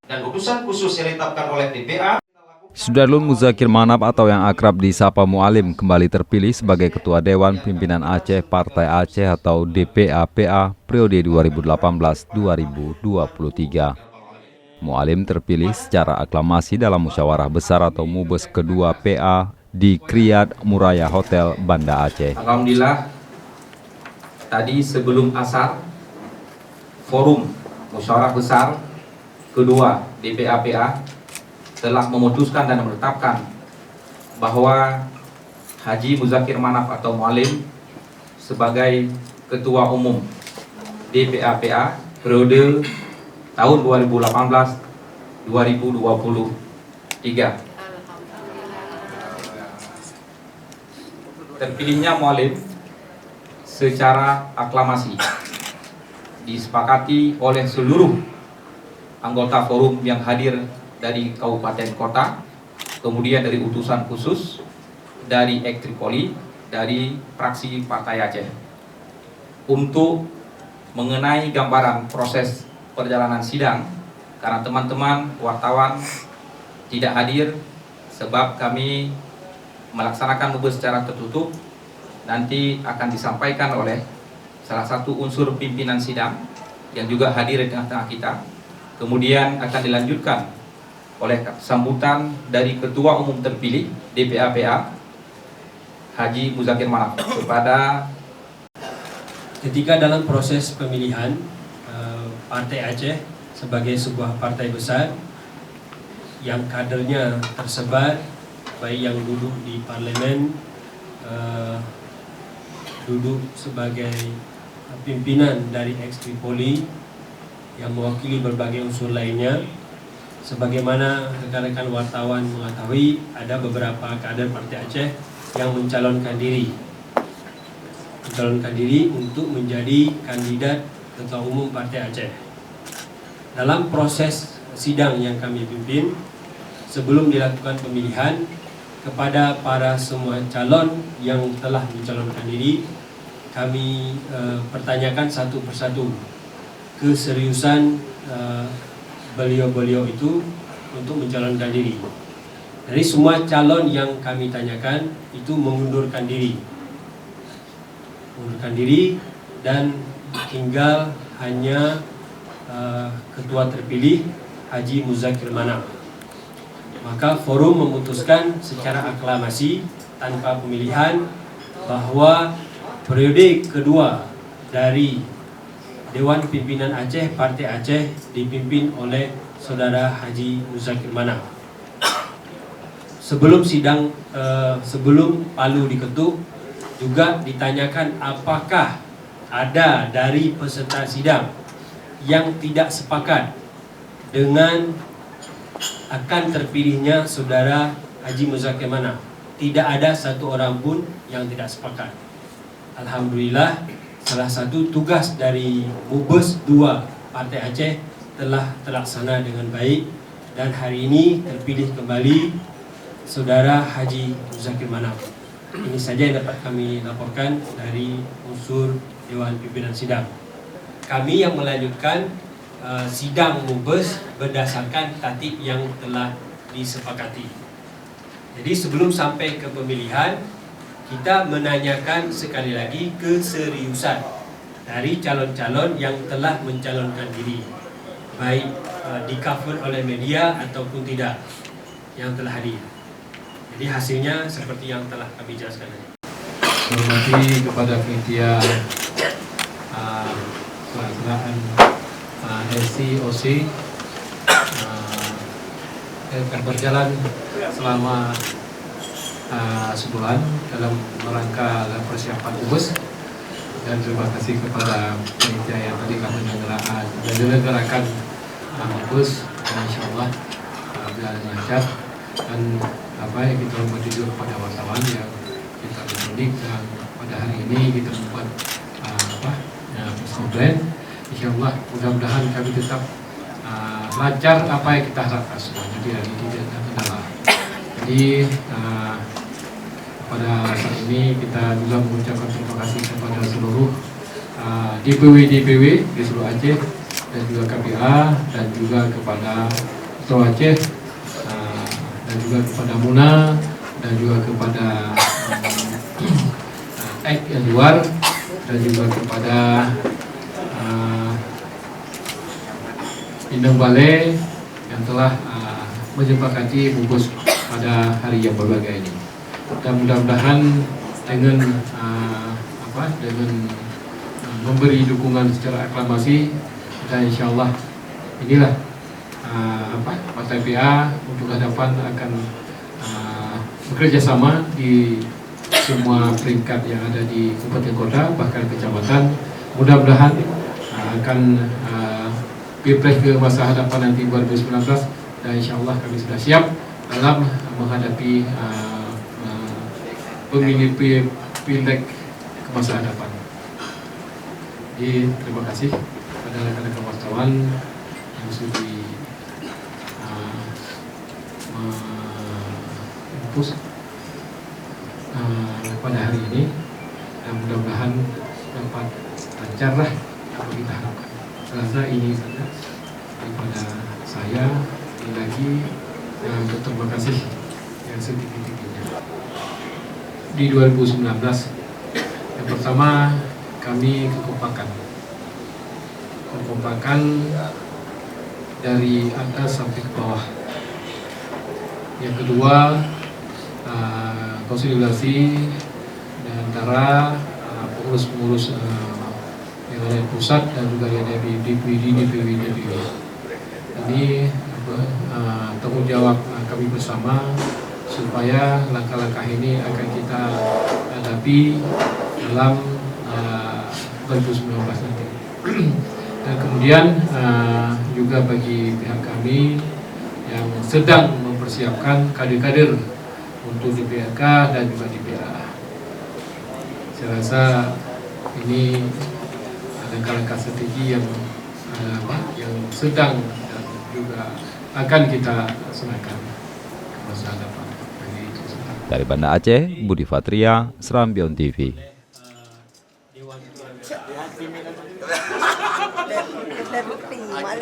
dan utusan khusus yang ditetapkan oleh DPA. Sudarlun Muzakir Manap atau yang akrab disapa Mualim kembali terpilih sebagai Ketua Dewan Pimpinan Aceh Partai Aceh atau DPA-PA periode 2018-2023. Mualim terpilih secara aklamasi dalam musyawarah besar atau Mubes kedua PA di Kriyad Muraya Hotel Banda Aceh. Alhamdulillah, tadi sebelum asar, forum musyawarah besar kedua DPA-PA telah memutuskan dan menetapkan bahwa Haji Muzakir Manap atau Mualim sebagai Ketua Umum DPA-PA periode tahun 2018-2023. Terpilihnya Mualim secara aklamasi disepakati oleh seluruh anggota forum yang hadir dari kabupaten kota, kemudian dari utusan khusus, dari Ektripoli, dari fraksi Partai Aceh. Untuk mengenai gambaran proses perjalanan sidang, karena teman-teman wartawan tidak hadir sebab kami melaksanakan mubes secara tertutup, nanti akan disampaikan oleh salah satu unsur pimpinan sidang yang juga hadir di tengah-tengah kita. Kemudian akan dilanjutkan oleh sambutan dari Ketua Umum terpilih DPA-PA Haji Muzakir Manap kepada. Ketika dalam proses pemilihan Partai Aceh sebagai sebuah partai besar yang kadernya tersebar, baik yang duduk di parlemen, duduk sebagai pimpinan dari Ekstripoli yang mewakili berbagai unsur lainnya. Sebagaimana rekan-rekan wartawan mengetahui, ada beberapa kader Partai Aceh yang mencalonkan diri untuk menjadi kandidat Ketua Umum Partai Aceh. Dalam proses sidang yang kami pimpin, sebelum dilakukan pemilihan, kepada para semua calon yang telah mencalonkan diri, kami pertanyakan satu persatu keseriusan beliau-beliau itu untuk mencalonkan diri. Dari semua calon yang kami tanyakan itu mengundurkan diri dan tinggal hanya ketua terpilih Haji Muzakir Manap. Maka forum memutuskan secara aklamasi tanpa pemilihan bahwa periode kedua dari Dewan Pimpinan Aceh Partai Aceh dipimpin oleh Saudara Haji Muzakir Manap. Sebelum sidang, sebelum palu diketuk, juga ditanyakan apakah ada dari peserta sidang yang tidak sepakat dengan akan terpilihnya Saudara Haji Muzakir Manap. Tidak ada satu orang pun yang tidak sepakat. Alhamdulillah, salah satu tugas dari Mubes 2 Partai Aceh telah terlaksana dengan baik, dan hari ini terpilih kembali Saudara Haji Muzakir Manap. Ini saja yang dapat kami laporkan dari unsur Dewan Pimpinan Sidang. Kami yang melanjutkan sidang Mubes berdasarkan tatib yang telah disepakati. Jadi sebelum sampai ke pemilihan, kita menanyakan sekali lagi keseriusan dari calon-calon yang telah mencalonkan diri, baik di cover oleh media ataupun tidak, yang telah hadir. Jadi hasilnya seperti yang telah kami jelaskan tadi. Hormati kepada panitia pelaksanaan LCOC akan berjalan selama sebulan dalam rangka persiapan Mubes, dan terima kasih kepada panitia yang tadi kami menyelenggarakan Mubes, dan insyaallah berjalan lancar. Dan yang kita hormati juga kepada wartawan yang kita berunding, dan pada hari ini kita membuat press conference. Insyaallah mudah-mudahan kami tetap lancar apa yang kita harapkan semuanya. Jadi hari ini tidak ada kendala. Jadi pada saat ini kita juga mengucapkan terima kasih kepada seluruh DPW di seluruh Aceh, dan juga KPA, dan juga kepada Ketua Aceh, dan juga kepada Muna, dan juga kepada Ek yang luar, dan juga kepada Indang Balai yang telah menyepakati bungkus pada hari yang berbahagia ini. Dan mudah-mudahan dengan dengan memberi dukungan secara aklamasi, dan insyaallah inilah Partai PA untuk hadapan akan bekerja sama di semua peringkat yang ada di kabupaten kota bahkan kecamatan. Mudah-mudahan akan Pilpres ke masa hadapan nanti 2019, dan insyaallah kami sudah siap dalam menghadapi pemilih Pileg ke masa hadapan. Jadi terima kasih kepada rekan-rekan wartawan yang sudah mengutus pada hari ini, dan mudah-mudahan dapat lancarlah apa kita harapkan. Saya rasa ini saja daripada saya. Ini lagi berterima kasih yang setinggi-tingginya. Di 2019 yang pertama kami kekompakan dari atas sampai ke bawah. Yang kedua, konsolidasi antara pengurus-pengurus yang ada di pusat dan juga yang ada di DPW. Ini tanggung jawab kami bersama supaya langkah-langkah ini akan kita hadapi dalam 2019 nanti. Dan kemudian juga bagi pihak kami yang sedang mempersiapkan kader-kader untuk di PRK dan juga di PA. Saya rasa ini ada langkah-langkah strategi yang sedang dan juga akan kita laksanakan ke masa depan. Dari Banda Aceh, Budi Fatria, Serambion TV. Terbukti, malah